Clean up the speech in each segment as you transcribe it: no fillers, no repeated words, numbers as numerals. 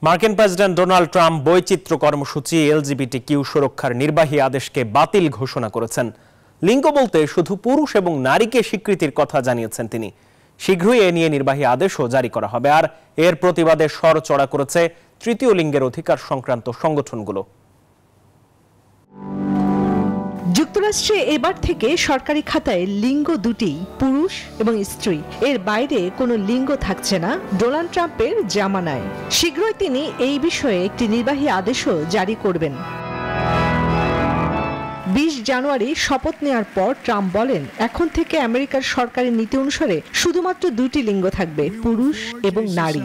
মার্কিন president Donald Trump বৈচিত্র্য কর্মসূচি এলজিবিটিকিউ সুরক্ষার নির্বাহী আদেশকে বাতিল ঘোষণা করেছেন। লিঙ্গ বলতে শুধু পুরুষ এবং নারীকে স্বীকৃতির কথা জানিয়েছেন তিনি। শীঘ্রই এ নিয়ে নির্বাহী আদেশও জারি করা হবে। আর এর প্রতিবাদে স্বর চড়া করেছে তৃতীয় লিঙ্গের অধিকার সংক্রান্ত সংগঠনগুলো। যুক্তরাষ্ট্রে এবার থেকে সরকারি খাতায় লিঙ্গ দুটি, পুরুষ এবং স্ত্রী। এর বাইরে কোনো লিঙ্গ থাকছে না ডোনাল্ড ট্রাম্পের জামানায়। শীঘ্রই তিনি এই বিষয়ে একটি নির্বাহী আদেশও জারি করবেন। 20 জানুয়ারি শপথ নেওয়ার পর ট্রাম্প বলেন, এখন থেকে আমেরিকার সরকারি নীতি অনুসারে শুধুমাত্র দুটি লিঙ্গ থাকবে, পুরুষ এবং নারী।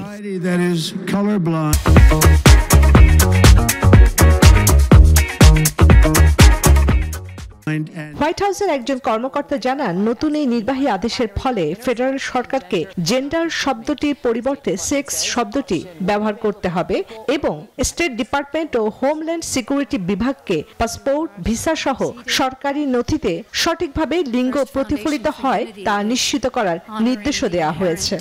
হোয়াইট হাউসের একজন কর্মকর্তা জানান, নতুন এই নির্বাহী আদেশের ফলে ফেডারেল সরকারকে জেন্ডার শব্দটির পরিবর্তে সেক্স শব্দটি ব্যবহার করতে হবে এবং স্টেট ডিপার্টমেন্ট ও হোমল্যান্ড সিকিউরিটি বিভাগকে পাসপোর্ট, ভিসা সহ সরকারি নথিতে সঠিকভাবে লিঙ্গ প্রতিফলিত হয় তা নিশ্চিত করার নির্দেশও দেওয়া হয়েছে।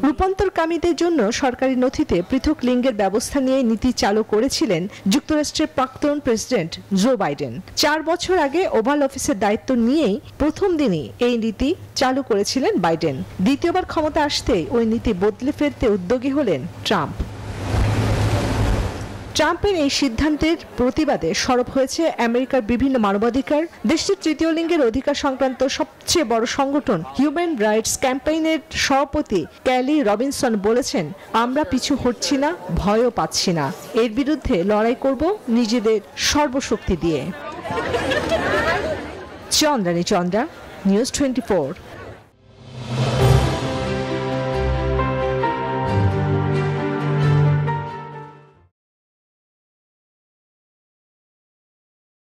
রূপান্তরকামীদের জন্য সরকারি নথিতে পৃথক লিঙ্গের ব্যবস্থা নিয়ে নীতি চালু করেছিলেন যুক্তরাষ্ট্রের প্রাক্তন প্রেসিডেন্ট জো বাইডেন। 4 বছর আগে ওভাল অফিসের দায়িত্ব নিয়েই প্রথম দিনই এই নীতি চালু করেছিলেন বাইডেন। দ্বিতীয়বার ক্ষমতা আসতেই ওই নীতি বদলে ফেলতে উদ্যোগী হলেন ট্রাম্প। ট্রাম্পের এই সিদ্ধান্তের প্রতিবাদে সরব হয়েছে আমেরিকার বিভিন্ন মানবাধিকার। দেশটির তৃতীয় লিঙ্গের অধিকার সংক্রান্ত সবচেয়ে বড় সংগঠন হিউম্যান রাইটস ক্যাম্পেইনের সভাপতি ক্যালি রবিনসন বলেছেন, আমরা পিছু হটছি না, ভয়ও পাচ্ছি না। এর বিরুদ্ধে লড়াই করব নিজেদের সর্বশক্তি দিয়ে। চন্দ্রানী চন্দ্রা, নিউজ 24।